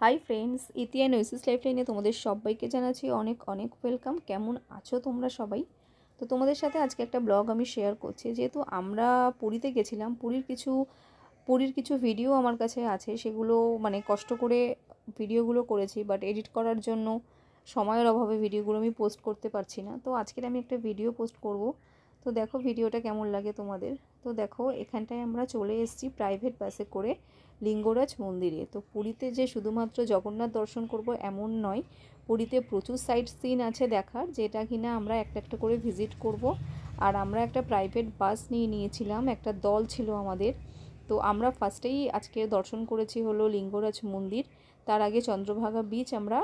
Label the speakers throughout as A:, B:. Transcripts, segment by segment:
A: Hi friends, ইতিয়ান Oasis life লাইনে তোমাদের সবাইকে জানাচ্ছি অনেক অনেক ওয়েলকাম। কেমন আছো তোমরা সবাই? তো তোমাদের সাথে আজকে একটা ব্লগ আমি শেয়ার করছি। যেহেতু আমরা পুরীতে গেছিলাম, পুরীর কিছু ভিডিও আমার কাছে আছে, সেগুলো মানে কষ্ট করে ভিডিওগুলো করেছি, বাট এডিট করার জন্য সময়ের অভাবে ভিডিওগুলো আমি পোস্ট করতে পারছি না। তো আজকের আমি একটা ভিডিও পোস্ট করব। তো দেখো ভিডিওটা কেমন লাগে তোমাদের। তো দেখো এখানটায় আমরা চলে এসেছি প্রাইভেট বাসে করে লিঙ্গরাজ মন্দিরে। তো পুরীতে যে শুধুমাত্র জগন্নাথ দর্শন করব এমন নয়, পুরীতে প্রচুর সাইট সিন আছে দেখার, যেটা কিনা আমরা একটা একটা করে ভিজিট করব। আর আমরা একটা প্রাইভেট বাস নিয়েছিলাম, একটা দল ছিল আমাদের। তো আমরা ফার্স্টেই আজকে দর্শন করেছি হলো লিঙ্গরাজ মন্দির, তার আগে চন্দ্রভাগা বিচ আমরা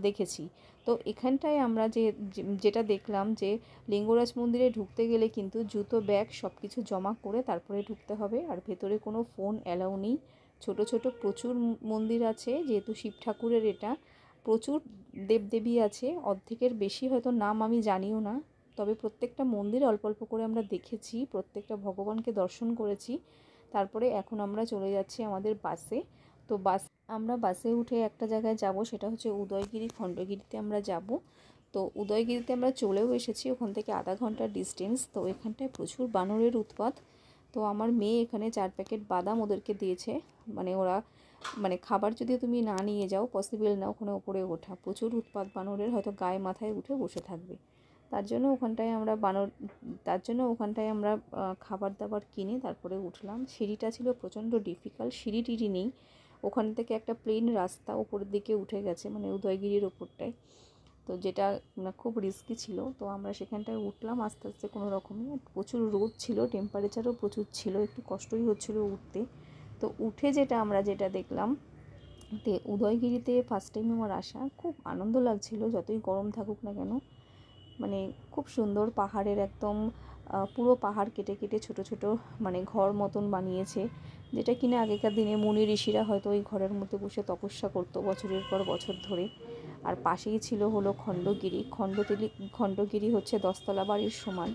A: দেখেছি। তো এখানটায় আমরা যেটা দেখলাম যে লিঙ্গরাজ মন্দিরে ঢুকতে গেলে কিন্তু জুতো, ব্যাগ সব কিছু জমা করে তারপরে ঢুকতে হবে, আর ভেতরে কোনো ফোন অ্যালাউ নেই। ছোট ছোট প্রচুর মন্দির আছে, যেহেতু শিব ঠাকুরের এটা, প্রচুর দেবদেবী আছে, অর্ধেকের বেশি হয়তো নাম আমি জানিও না। তবে প্রত্যেকটা মন্দির অল্প অল্প করে আমরা দেখেছি, প্রত্যেকটা ভগবানকে দর্শন করেছি। তারপরে এখন আমরা চলে যাচ্ছি আমাদের বাসে। তো আমরা বাসে উঠে একটা জায়গায় যাব, সেটা হচ্ছে উদয়গিরি, খণ্ডগিরিতে আমরা যাব। তো উদয়গিরিতে আমরা চলেও এসেছি, ওখান থেকে আধা ঘন্টার ডিস্টেন্স। তো এখানটায় প্রচুর বানরের উৎপাত। তো আমার মেয়ে এখানে 4 প্যাকেট বাদাম ওদেরকে দিয়েছে। ওরা খাবার যদি তুমি না নিয়ে যাও পসিবল না ওখানে ওপরে ওঠা, প্রচুর উৎপাত বানরের, হয়তো গায়ে মাথায় উঠে বসে থাকবে। তার জন্য ওখানটায় আমরা খাবার দাবার কিনে তারপরে উঠলাম। সিঁড়িটা ছিল প্রচণ্ড ডিফিকাল্ট, সিঁড়ি টিড়ি নেই, ওখান থেকে একটা প্লেন রাস্তা ওপরের দিকে উঠে গেছে, উদয়গিরির ওপরটায়। তো যেটা খুব রিস্কি ছিল। তো আমরা সেখানটায় উঠলাম আস্তে আস্তে কোনো রকমে। প্রচুর রোদ ছিল, টেম্পারেচারও প্রচুর ছিল, একটু কষ্টই হচ্ছিলো উঠতে। তো উঠে যেটা দেখলাম, উদয়গিরিতে ফার্স্ট টাইম আমার আসা, খুব আনন্দ লাগছিল, যতই গরম থাকুক না কেন। খুব সুন্দর পাহাড়ের একদম পুরো পাহাড় কেটে কেটে ছোট ছোট ঘর মতন বানিয়েছে, যেটা কিনা আগেকার দিনে মুনি ঋষিরা হয়তো ওই ঘরের মধ্যে বসে তপস্যা করতো বছরের পর বছর ধরে। আর পাশেই ছিল হলো খণ্ডগিরি হচ্ছে 10তলা বাড়ির সমান।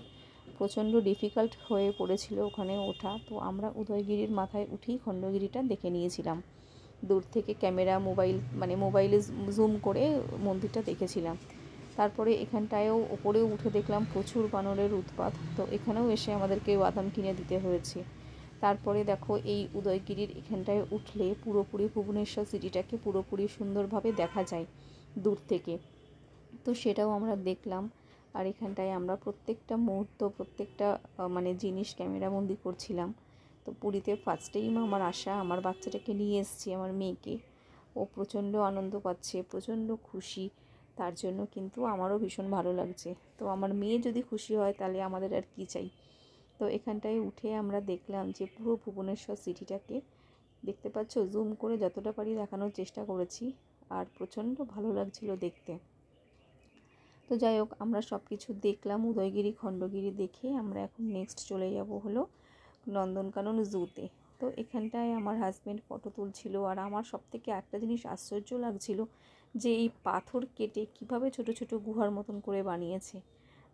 A: প্রচণ্ড ডিফিকাল্ট হয়ে পড়েছিল ওখানে ওঠা। তো আমরা উদয়গিরির মাথায় উঠেই খণ্ডগিরিটা দেখে নিয়েছিলাম দূর থেকে, ক্যামেরা মোবাইলে জুম করে মন্দিরটা দেখেছিলাম। তারপরে এখানটায়ও ওপরেও উঠে দেখলাম প্রচুর বানরের উৎপাত। তো এখানেও এসে আমাদেরকে বাদাম কিনে দিতে হয়েছে। তারপরে দেখো এই উদয়গিরির এখানটায় উঠলে পুরোপুরি ভুবনেশ্বর সিটিটাকে পুরোপুরি সুন্দরভাবে দেখা যায় দূর থেকে। তো সেটাও আমরা দেখলাম। আর এখানটায় আমরা প্রত্যেকটা মুহূর্ত, প্রত্যেকটা জিনিস ক্যামেরাবন্দি করছিলাম। তো পুরীতে ফার্স্ট টাইম আমার আসা, আমার বাচ্চাটাকে নিয়ে এসেছি, আমার মেয়েকে। ও প্রচণ্ড আনন্দ পাচ্ছে, প্রচণ্ড খুশি। তার জন্য কিন্তু আমারও ভীষণ ভালো লাগছে। তো আমার মেয়ে যদি খুশি হয় তাহলে আমাদের আর কি চাই। তো এখানটায় উঠে আমরা দেখলাম যে পুরো ভুবনেশ্বর সিটিটাকে দেখতে পাচ্ছ, জুম করে যতটা পারি দেখানোর চেষ্টা করেছি। আর প্রচণ্ড ভালো লাগছিল দেখতে। তো যাই হোক, আমরা সব কিছু দেখলাম, উদয়গিরি খণ্ডগিরি দেখে আমরা এখন নেক্সট চলে যাব হলো নন্দনকানন জুতে। তো এখানটায় আমার হাজব্যান্ড ফটো তুলছিল, আর আমার সবথেকে একটা জিনিস আশ্চর্য লাগছিল যে এই পাথর কেটে কিভাবে ছোট ছোট গুহার মতন করে বানিয়েছে।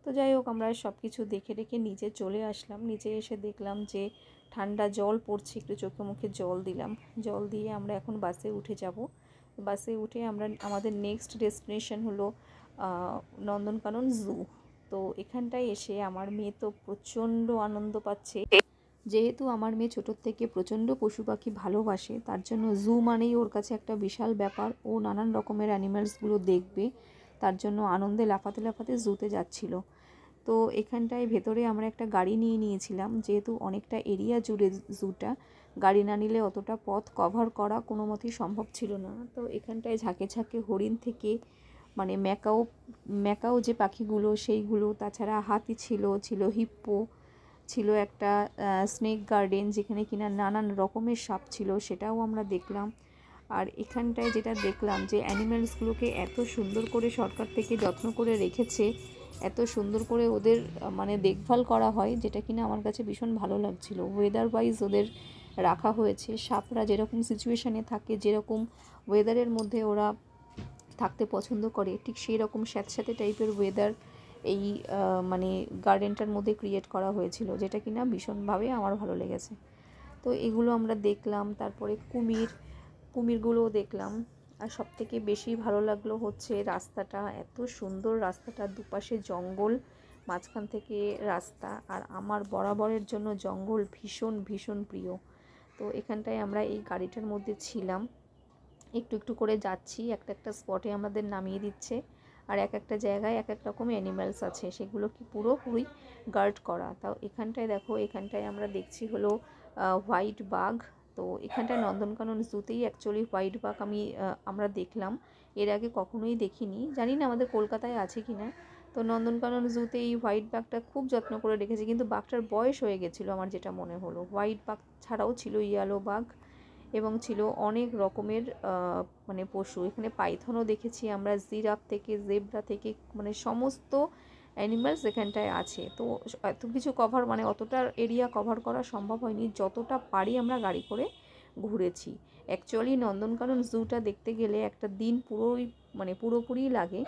A: তো যাই হোক, আমরা সব কিছু দেখে নিচে চলে আসলাম। নিচে এসে দেখলাম যে ঠান্ডা জল পড়ছে, একটু চোখে মুখে জল দিলাম। জল দিয়ে আমরা এখন বাসে উঠে যাব। বাসে উঠে আমাদের নেক্সট ডেস্টিনেশন হলো নন্দনকানন জু। তো এখানটায় এসে আমার মেয়ে তো প্রচণ্ড আনন্দ পাচ্ছে। যেহেতু আমার মেয়ে ছোটোর থেকে প্রচণ্ড পশু পাখি ভালোবাসে, তার জন্য জু মানেই ওর কাছে একটা বিশাল ব্যাপার। ও নানান রকমের অ্যানিম্যালসগুলো দেখবে, তার জন্য আনন্দে লাফাতে লাফাতে জুতে যাচ্ছিল। তো এখানটায় ভেতরে আমরা একটা গাড়ি নিয়েছিলাম, যেহেতু অনেকটা এরিয়া জুড়ে জুটা, গাড়ি না নিলে অতটা পথ কভার করা কোনো মতেই সম্ভব ছিল না। তো এখানটায় ঝাঁকে ঝাঁকে হরিণ থেকে ম্যাকাও যে পাখিগুলো সেইগুলো, তাছাড়া হাতি ছিল হিপ্পো ছিল, একটা স্নেক গার্ডেন যেখানে কিনা নানান রকমের সাপ ছিল, সেটাও আমরা দেখলাম। আর এখানটায় যেটা দেখলাম যে অ্যানিম্যালসগুলোকে এত সুন্দর করে সরকার থেকে যত্ন করে রেখেছে, এত সুন্দর করে ওদের দেখভাল করা হয়, যেটা কিনা আমার কাছে ভীষণ ভালো লাগছিল। ওয়েদার ওয়াইজ ওদের রাখা হয়েছে, সাপরা যেরকম সিচুয়েশানে থাকে, যেরকম ওয়েদারের মধ্যে ওরা থাকতে পছন্দ করে, ঠিক সেই রকম স্যাঁতস্যাঁতে টাইপের ওয়েদার এই গার্ডেনটার মধ্যে ক্রিয়েট করা হয়েছিল, যেটা কিনা ভীষণভাবে আমার ভালো লেগেছে। তো এগুলো আমরা দেখলাম। তারপরে কুমিরগুলোও দেখলাম। আর সবথেকে বেশি ভালো লাগলো হচ্ছে রাস্তাটা, এত সুন্দর রাস্তাটা, দুপাশে জঙ্গল, মাঝখান থেকে রাস্তা, আর আমার বরাবরের জন্য জঙ্গল ভীষণ ভীষণ প্রিয়। তো এখানটায় আমরা এই গাড়িটার মধ্যে ছিলাম, একটু একটু করে যাচ্ছি, একটা একটা স্পটে আমাদের নামিয়ে দিচ্ছে, আর এক একটা জায়গায় এক এক রকম অ্যানিম্যালস আছে, সেগুলো কি পুরোপুরি গার্ড করা। তাও এখানটায় দেখো, এখানটায় আমরা দেখছি হলো হোয়াইট বাঘ। তো এখানটায় নন্দনকানন জুতেই অ্যাকচুয়ালি হোয়াইট বাঘ আমরা দেখলাম, এর আগে কখনোই দেখিনি, জানি না আমাদের কলকাতায় আছে কি না। তো নন্দনকানন জুতে এই হোয়াইট বাঘটা খুব যত্ন করে রেখেছে, কিন্তু বাঘটার বয়স হয়ে গেছিলো আমার যেটা মনে হলো। হোয়াইট বাঘ ছাড়াও ছিল ইয়েলো বাঘ, এবং ছিল অনেক রকমের মানে পশু। এখানে পাইথনও দেখেছি আমরা, জিরাফ থেকে জেব্রা থেকে মানে সমস্ত অ্যানিমালস এখানটায় আছে। তো এত কিছু কভার মানে অতটা এরিয়া কভার করা সম্ভব হয়নি, যতটা পারি আমরা গাড়ি করে ঘুরেছি। অ্যাকচুয়ালি নন্দনকানন জুটা দেখতে গেলে একটা দিন পুরোপুরি লাগে,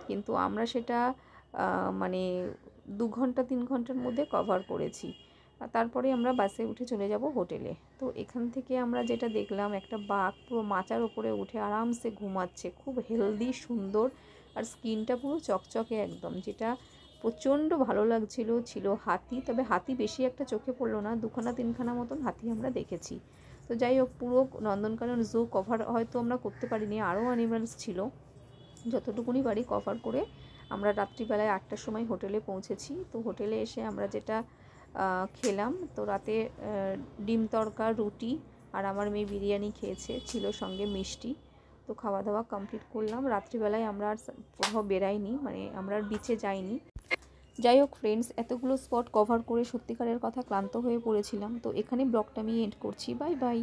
A: কিন্তু আমরা সেটা মানে 2 ঘন্টা 3 ঘন্টার মধ্যে কভার করেছি। তারপরে আমরা বাসে উঠে চলে যাব হোটেলে। তো এখান থেকে আমরা যেটা দেখলাম, একটা বাঘ পুরো মাচার ওপরে উঠে আরামসে ঘুমাচ্ছে, খুব হেলদি, সুন্দর, আর স্কিনটা পুরো চকচকে একদম, যেটা প্রচণ্ড ভালো লাগছিল। ছিল হাতি, তবে হাতি বেশি একটা চোখে পড়লো না, 2-3খানা মতন হাতি আমরা দেখেছি। তো যাই হোক, পুরো নন্দনকানন জু কভার হয়তো আমরা করতে পারিনি, আরও অ্যানিমালস ছিল, যতটুকুনি বাড়ি কভার করে আমরা রাত্রিবেলায় 8টার সময় হোটেলে পৌঁছেছি। তো হোটেলে এসে আমরা যেটা খেলাম, তো রাতে ডিম তড়কা, রুটি, আর আমার মেয়ে বিরিয়ানি খেয়েছে, ছিল সঙ্গে মিষ্টি। তো খাওয়া দাওয়া কমপ্লিট করলাম। রাত্রিবেলায় আমরা আর কোথাও বেরাইনি, মানে আমরা আর বিচে যাইনি। যাই হোক ফ্রেন্ডস, এতগুলো স্পট কভার করে সত্যিকারের কথা ক্লান্ত হয়ে পড়েছিলাম। তো এখানে ব্লগটা আমি এন্ড করছি। Bye bye.